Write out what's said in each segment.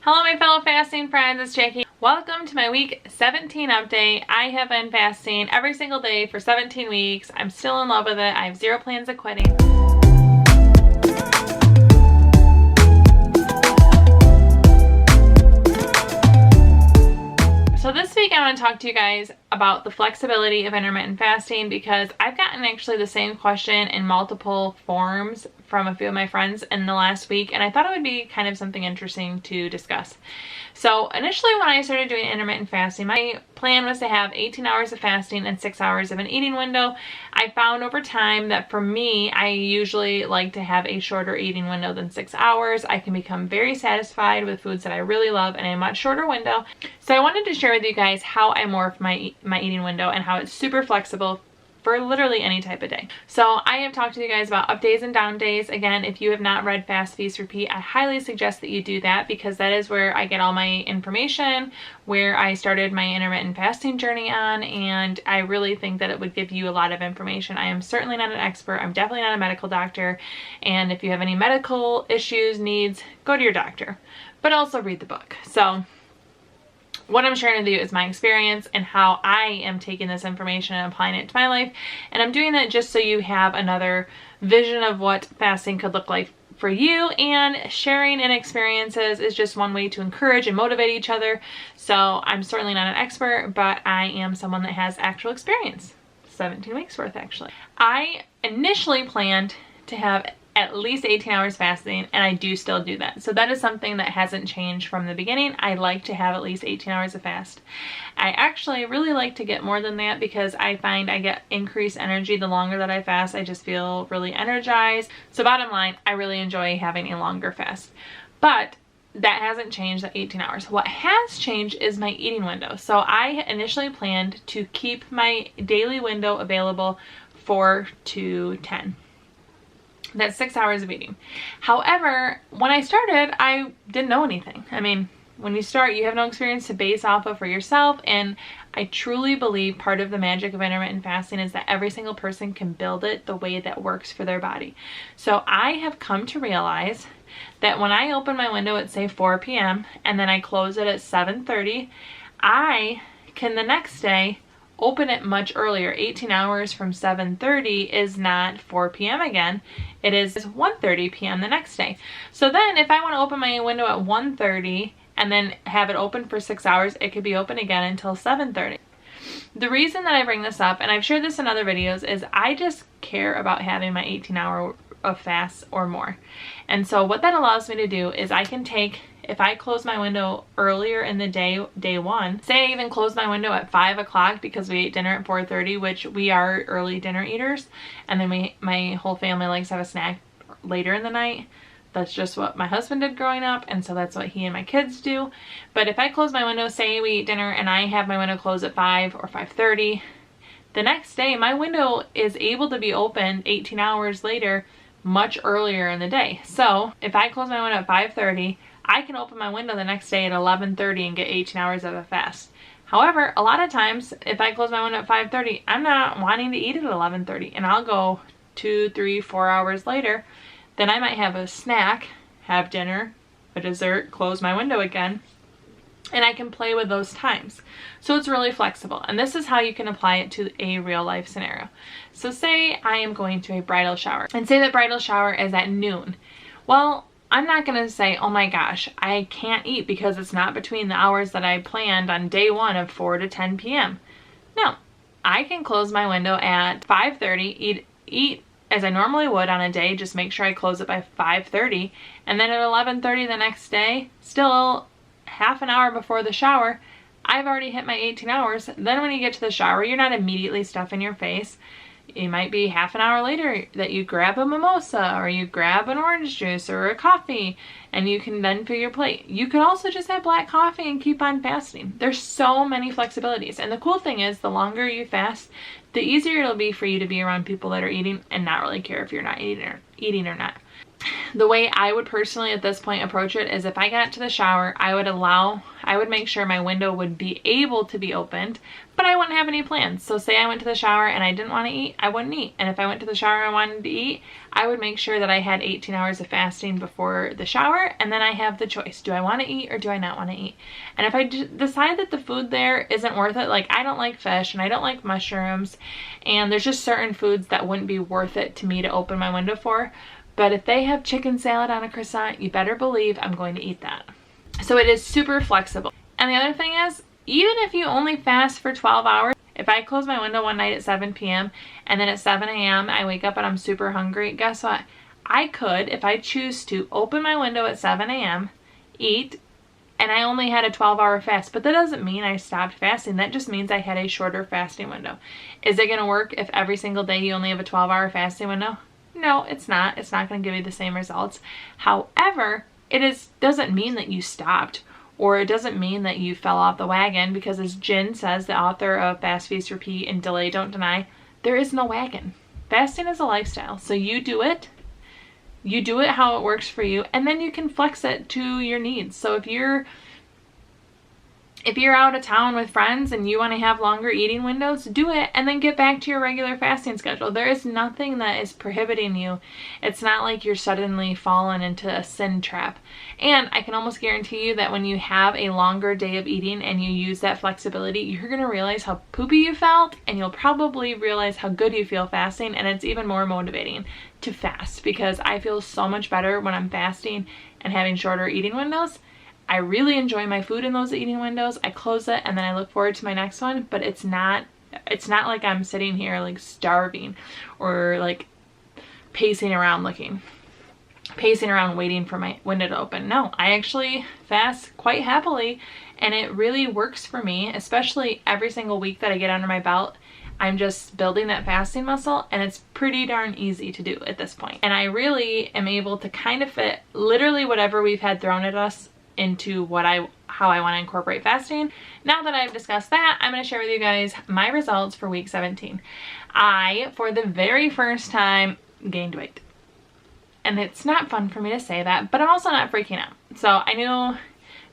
Hello my fellow fasting friends, it's Jackie. Welcome to my week 17 update. I have been fasting every single day for 17 weeks. I'm still in love with it. I have zero plans of quitting. So this week I want to talk to you guys about the flexibility of intermittent fasting because I've gotten actually the same question in multiple forms from a few of my friends in the last week, and I thought it would be kind of something interesting to discuss. So initially when I started doing intermittent fasting, my plan was to have 18 hours of fasting and 6 hours of an eating window. I found over time that for me, I usually like to have a shorter eating window than 6 hours. I can become very satisfied with foods that I really love in a much shorter window. So I wanted to share with you guys how I morph my eating window and how it's super flexible for literally any type of day. So I have talked to you guys about up days and down days. Again, if you have not read Fast, Feast, Repeat, I highly suggest that you do that because that is where I get all my information, where I started my intermittent fasting journey on, and I really think that it would give you a lot of information. I am certainly not an expert. I'm definitely not a medical doctor, and if you have any medical issues, needs, go to your doctor, but also read the book. So what I'm sharing with you is my experience and how I am taking this information and applying it to my life. And I'm doing that just so you have another vision of what fasting could look like for you. And sharing in experiences is just one way to encourage and motivate each other. So I'm certainly not an expert, but I am someone that has actual experience. 17 weeks worth, actually. I initially planned to have at least 18 hours fasting, and I do still do that. So that is something that hasn't changed from the beginning. I like to have at least 18 hours of fast. I actually really like to get more than that because I find I get increased energy the longer that I fast. I just feel really energized. So bottom line, I really enjoy having a longer fast. But that hasn't changed, the 18 hours. What has changed is my eating window. So I initially planned to keep my daily window available 4 to 10. That's 6 hours of eating. However, when I started, I didn't know anything. I mean, when you start, you have no experience to base off of for yourself, and I truly believe part of the magic of intermittent fasting is that every single person can build it the way that works for their body. So I have come to realize that when I open my window at say 4 p.m. and then I close it at 7:30, I can the next day open it much earlier. 18 hours from 7:30 is not 4 p.m. again. It is 1:30 p.m. the next day. So then if I want to open my window at 1:30 and then have it open for 6 hours, it could be open again until 7:30. The reason that I bring this up, and I've shared this in other videos, is I just care about having my 18 hour of fast or more. And so what that allows me to do is I can take, if I close my window earlier in the day one, say I even close my window at 5 o'clock because we ate dinner at 4:30, which we are early dinner eaters, and then my whole family likes to have a snack later in the night. That's just what my husband did growing up, and so that's what he and my kids do. But if I close my window, say we eat dinner and I have my window closed at 5 or 5:30, the next day my window is able to be opened 18 hours later, much earlier in the day. So if I close my window at 5:30, I can open my window the next day at 11:30 and get 18 hours of a fast. However, a lot of times if I close my window at 5:30, I'm not wanting to eat it at 11:30, and I'll go 2, 3, 4 hours later. Then I might have a snack, have dinner, a dessert, close my window again, and I can play with those times. So it's really flexible, and this is how you can apply it to a real life scenario. So say I am going to a bridal shower, and say that bridal shower is at noon. Well, I'm not going to say, oh my gosh, I can't eat because it's not between the hours that I planned on day one of 4 to 10 p.m. No, I can close my window at 5:30, eat as I normally would on a day, just make sure I close it by 5:30, and then at 11:30 the next day, still half an hour before the shower, I've already hit my 18 hours. Then when you get to the shower, you're not immediately stuffing your face. It might be half an hour later that you grab a mimosa or you grab an orange juice or a coffee, and you can then fill your plate. You can also just have black coffee and keep on fasting. There's so many flexibilities. And the cool thing is the longer you fast, the easier it'll be for you to be around people that are eating and not really care if you're not eating or not. The way I would personally at this point approach it is if I got to the shower, I would make sure my window would be able to be opened, but I wouldn't have any plans. So say I went to the shower and I didn't want to eat, I wouldn't eat. And if I went to the shower and wanted to eat, I would make sure that I had 18 hours of fasting before the shower, and then I have the choice. Do I want to eat or do I not want to eat? And if I decide that the food there isn't worth it, like I don't like fish and I don't like mushrooms, and there's just certain foods that wouldn't be worth it to me to open my window for, but if they have chicken salad on a croissant, you better believe I'm going to eat that. So it is super flexible. And the other thing is, even if you only fast for 12 hours, if I close my window one night at 7 p.m. and then at 7 a.m. I wake up and I'm super hungry, guess what? I could, if I choose to, open my window at 7 a.m., eat, and I only had a 12-hour fast. But that doesn't mean I stopped fasting. That just means I had a shorter fasting window. Is it going to work if every single day you only have a 12-hour fasting window? No, it's not. It's not going to give you the same results. However, doesn't mean that you stopped, or it doesn't mean that you fell off the wagon, because as Jen says, the author of Fast, Feast, Repeat, and Delay, Don't Deny, there is no wagon. Fasting is a lifestyle. So you do it how it works for you, and then you can flex it to your needs. So if you're out of town with friends and you want to have longer eating windows, do it and then get back to your regular fasting schedule. There is nothing that is prohibiting you. It's not like you're suddenly fallen into a sin trap. And I can almost guarantee you that when you have a longer day of eating and you use that flexibility, you're going to realize how poopy you felt, and you'll probably realize how good you feel fasting, and it's even more motivating to fast, because I feel so much better when I'm fasting and having shorter eating windows. I really enjoy my food in those eating windows. I close it and then I look forward to my next one, but it's not like I'm sitting here like starving or like pacing around waiting for my window to open. No, I actually fast quite happily, and it really works for me, especially every single week that I get under my belt. I'm just building that fasting muscle, and it's pretty darn easy to do at this point. And I really am able to kind of fit literally whatever we've had thrown at us into how I want to incorporate fasting. Now that I've discussed that, I'm going to share with you guys my results for week 17. I, for the very first time, gained weight. And it's not fun for me to say that, but I'm also not freaking out. So I knew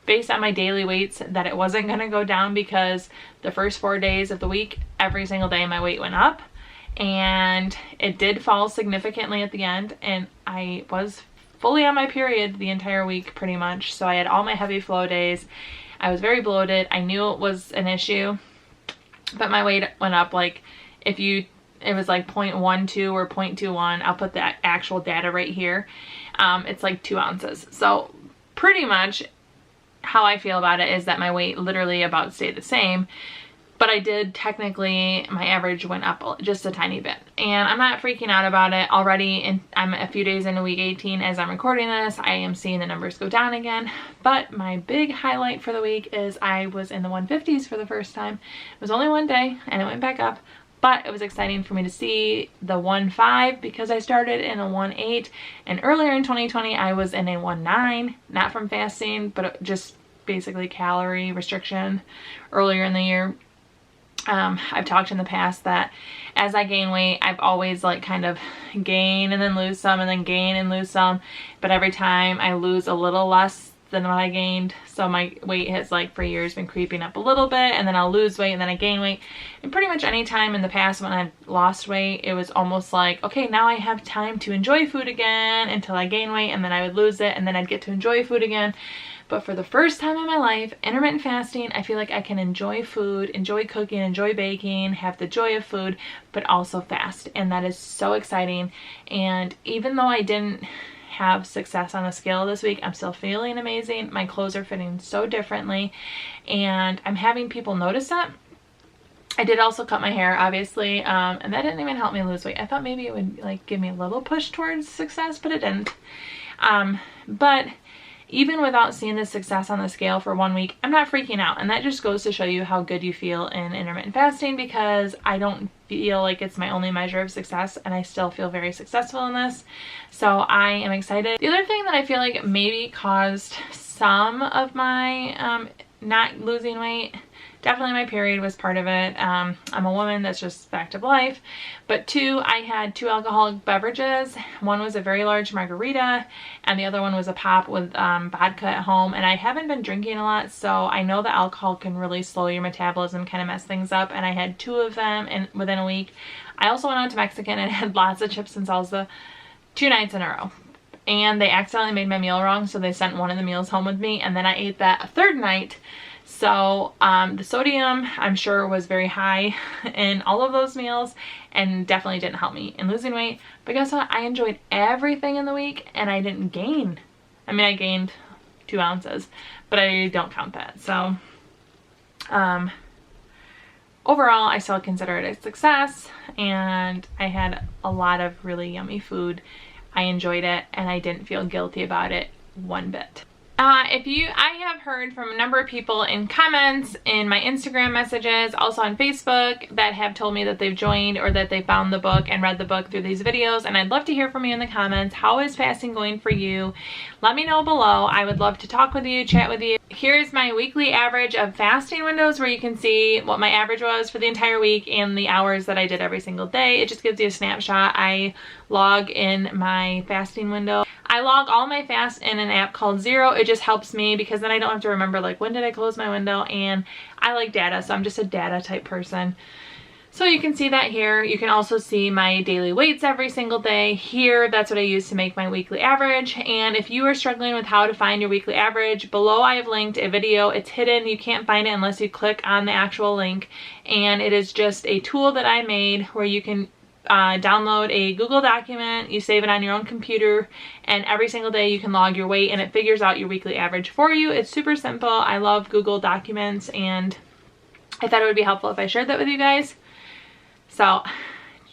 based on my daily weights that it wasn't going to go down, because the first 4 days of the week, every single day my weight went up, and it did fall significantly at the end, and I was fully on my period the entire week pretty much. So I had all my heavy flow days. I was very bloated. I knew it was an issue, but my weight went up like it was like 0.12 or 0.21. I'll put the actual data right here. It's like 2 ounces. So pretty much how I feel about it is that my weight literally about stayed the same, but I did technically, my average went up just a tiny bit, and I'm not freaking out about it already. And I'm a few days into week 18 as I'm recording this. I am seeing the numbers go down again, but my big highlight for the week is I was in the 150s for the first time. It was only one day and it went back up, but it was exciting for me to see the 1.5 because I started in a 1.8, and earlier in 2020 I was in a 1.9, not from fasting, but just basically calorie restriction earlier in the year. I've talked in the past that as I gain weight, I've always like kind of gain and then lose some and then gain and lose some, but every time I lose a little less than what I gained. So my weight has like for years been creeping up a little bit, and then I'll lose weight and then I gain weight. And pretty much any time in the past when I've lost weight, it was almost like, okay, now I have time to enjoy food again until I gain weight, and then I would lose it and then I'd get to enjoy food again. But for the first time in my life, intermittent fasting, I feel like I can enjoy food, enjoy cooking, enjoy baking, have the joy of food, but also fast. And that is so exciting. And even though I didn't have success on the scale this week, I'm still feeling amazing. My clothes are fitting so differently, and I'm having people notice that. I did also cut my hair, obviously, and that didn't even help me lose weight. I thought maybe it would like give me a little push towards success, but it didn't. But even without seeing the success on the scale for 1 week, I'm not freaking out. And that just goes to show you how good you feel in intermittent fasting, because I don't feel like it's my only measure of success, and I still feel very successful in this. So I am excited. The other thing that I feel like maybe caused some of my not losing weight definitely my period was part of it. I'm a woman, that's just fact of life. But two, I had 2 alcoholic beverages. One was a very large margarita and the other one was a pop with vodka at home. And I haven't been drinking a lot, so I know that alcohol can really slow your metabolism, kind of mess things up. And I had 2 of them within a week. I also went out to Mexican and had lots of chips and salsa 2 nights in a row. And they accidentally made my meal wrong, so they sent one of the meals home with me, and then I ate that a 3rd night. So the sodium, I'm sure, was very high in all of those meals and definitely didn't help me in losing weight. But guess what? I enjoyed everything in the week and I didn't gain. I mean, I gained 2 ounces, but I don't count that. So overall, I still consider it a success, and I had a lot of really yummy food. I enjoyed it and I didn't feel guilty about it one bit. I have heard from a number of people in comments, in my Instagram messages, also on Facebook, that have told me that they've joined or that they found the book and read the book through these videos, and I'd love to hear from you in the comments. How is fasting going for you? Let me know below. I would love to talk with you, chat with you. Here's my weekly average of fasting windows, where you can see what my average was for the entire week and the hours that I did every single day. It just gives you a snapshot. I log in my fasting window. I log all my fasts in an app called Zero. It just helps me because then I don't have to remember like when did I close my window, and I like data, so I'm just a data type person. So you can see that here. You can also see my daily weights every single day. Here, that's what I use to make my weekly average. And if you are struggling with how to find your weekly average, below I have linked a video. It's hidden. You can't find it unless you click on the actual link. And it is just a tool that I made where you can download a Google document, you save it on your own computer, and every single day you can log your weight and it figures out your weekly average for you. It's super simple. I love Google Documents, and I thought it would be helpful if I shared that with you guys. So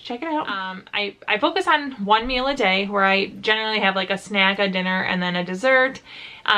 check it out. I focus on 1 meal a day, where I generally have like a snack, a dinner, and then a dessert.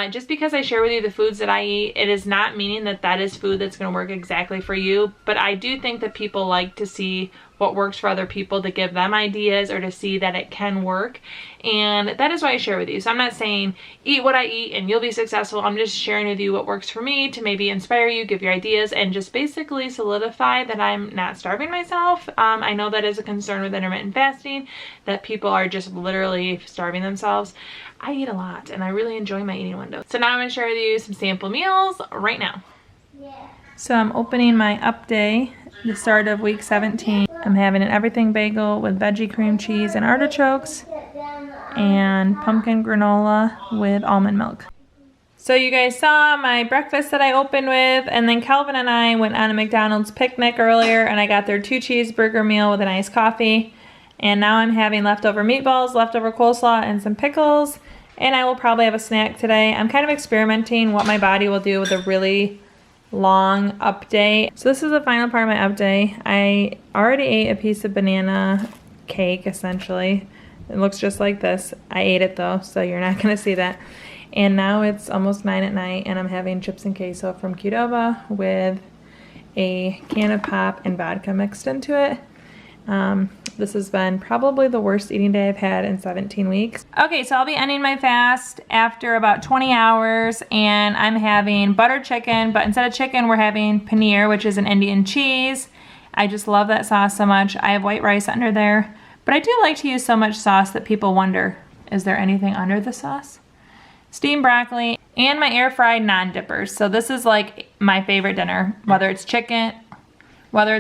Just because I share with you the foods that I eat, it is not meaning that that is food that's going to work exactly for you, but I do think that people like to see what works for other people, to give them ideas or to see that it can work, and that is why I share with you. So I'm not saying eat what I eat and you'll be successful. I'm just sharing with you what works for me to maybe inspire you, give you ideas, and just basically solidify that I'm not starving myself. I know that is a concern with intermittent fasting, that people are just literally starving themselves. I eat a lot and I really enjoy my eating window. So now I'm going to share with you some sample meals right now. Yeah. So I'm opening my up day, the start of week 17. I'm having an everything bagel with veggie cream cheese and artichokes, and pumpkin granola with almond milk. So you guys saw my breakfast that I opened with, and then Calvin and I went on a McDonald's picnic earlier, and I got their 2 cheeseburger meal with an iced coffee. And now I'm having leftover meatballs, leftover coleslaw, and some pickles. And I will probably have a snack today. I'm kind of experimenting what my body will do with a really long up day. So this is the final part of my up day. I already ate a piece of banana cake, essentially. It looks just like this. I ate it though, so you're not gonna see that. And now it's almost 9 at night, and I'm having chips and queso from Qdoba with a can of pop and vodka mixed into it. This has been probably the worst eating day I've had in 17 weeks. Okay, so I'll be ending my fast after about 20 hours, and I'm having buttered chicken, but instead of chicken, we're having paneer, which is an Indian cheese. I just love that sauce so much. I have white rice under there, but I do like to use so much sauce that people wonder, is there anything under the sauce? Steamed broccoli, and my air fried non-dippers. So this is like my favorite dinner, whether it's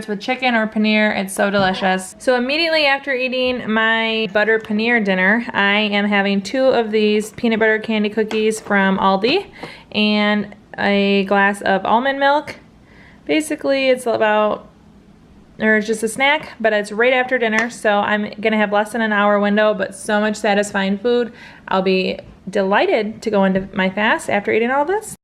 with chicken or paneer. It's so delicious. So immediately after eating my butter paneer dinner, I am having 2 of these peanut butter candy cookies from Aldi and a glass of almond milk. Basically, it's just a snack, but it's right after dinner, so I'm gonna have less than an hour window, but so much satisfying food. I'll be delighted to go into my fast after eating all this.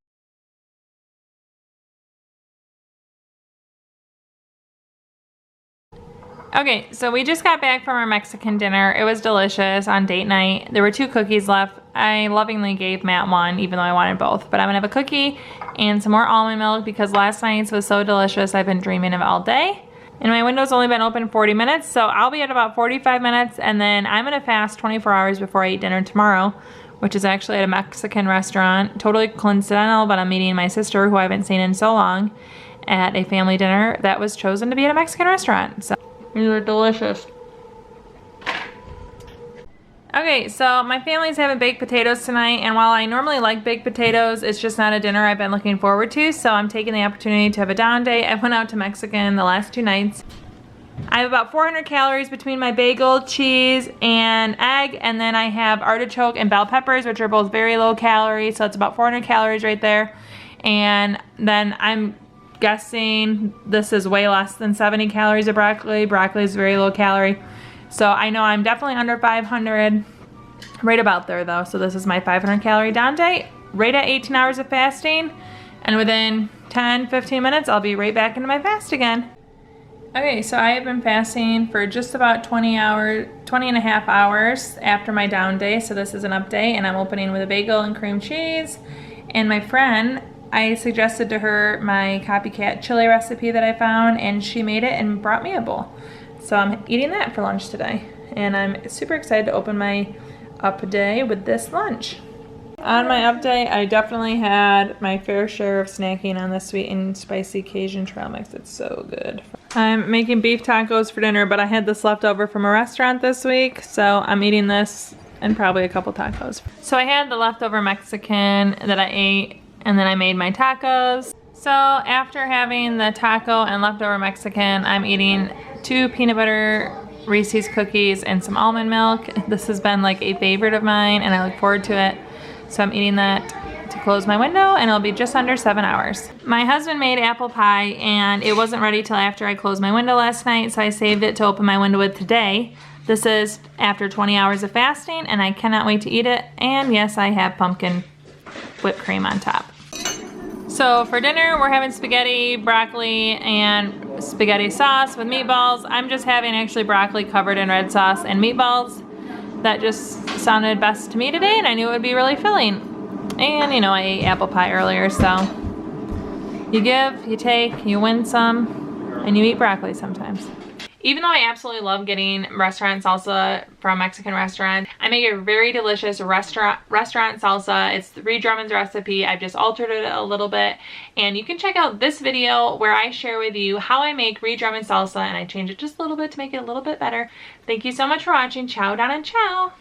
Okay, so we just got back from our Mexican dinner. It was delicious on date night. There were 2 cookies left. I lovingly gave Matt one, even though I wanted both. But I'm gonna have a cookie and some more almond milk because last night's was so delicious. I've been dreaming of it all day. And my window's only been open 40 minutes, so I'll be at about 45 minutes, and then I'm gonna fast 24 hours before I eat dinner tomorrow, which is actually at a Mexican restaurant. Totally coincidental, but I'm meeting my sister, who I haven't seen in so long. at a family dinner that was chosen to be at a Mexican restaurant. So these are delicious. Okay, so my family's having baked potatoes tonight, and while I normally like baked potatoes, it's just not a dinner I've been looking forward to, so I'm taking the opportunity to have a down day. I went out to Mexican the last 2 nights. I have about 400 calories between my bagel, cheese, and egg, and then I have artichoke and bell peppers, which are both very low calorie, so it's about 400 calories right there. And then I'm guessing this is way less than 70 calories of broccoli. Broccoli is very low calorie. So I know I'm definitely under 500, right about there though. So this is my 500 calorie down day, right at 18 hours of fasting. And within 10-15 minutes, I'll be right back into my fast again. Okay, so I have been fasting for just about 20 and a half hours after my down day. So this is an up day, and I'm opening with a bagel and cream cheese. And my friend, I suggested to her my copycat chili recipe that I found, and she made it and brought me a bowl. So I'm eating that for lunch today, and I'm super excited to open my up day with this lunch. On my up day, I definitely had my fair share of snacking on the sweet and spicy Cajun trail mix. It's so good. I'm making beef tacos for dinner, but I had this left over from a restaurant this week, so I'm eating this and probably a couple tacos. So I had the leftover Mexican that I ate, and then I made my tacos. So after having the taco and leftover Mexican, I'm eating 2 peanut butter Reese's cookies and some almond milk. This has been like a favorite of mine, and I look forward to it. So I'm eating that to close my window, and it'll be just under 7 hours. My husband made apple pie, and it wasn't ready till after I closed my window last night, so I saved it to open my window with today. This is after 20 hours of fasting, and I cannot wait to eat it. And yes, I have pumpkin whipped cream on top. So for dinner, we're having spaghetti, broccoli, and spaghetti sauce with meatballs. I'm just having actually broccoli covered in red sauce and meatballs. That just sounded best to me today, and I knew it would be really filling. And you know, I ate apple pie earlier, so you give, you take, you win some, and you eat broccoli sometimes. Even though I absolutely love getting restaurant salsa from a Mexican restaurant, I make a very delicious restaurant salsa. It's Reed Drummond's recipe. I've just altered it a little bit. And you can check out this video where I share with you how I make Reed Drummond salsa, and I change it just a little bit to make it a little bit better. Thank you so much for watching. Ciao, down, and ciao.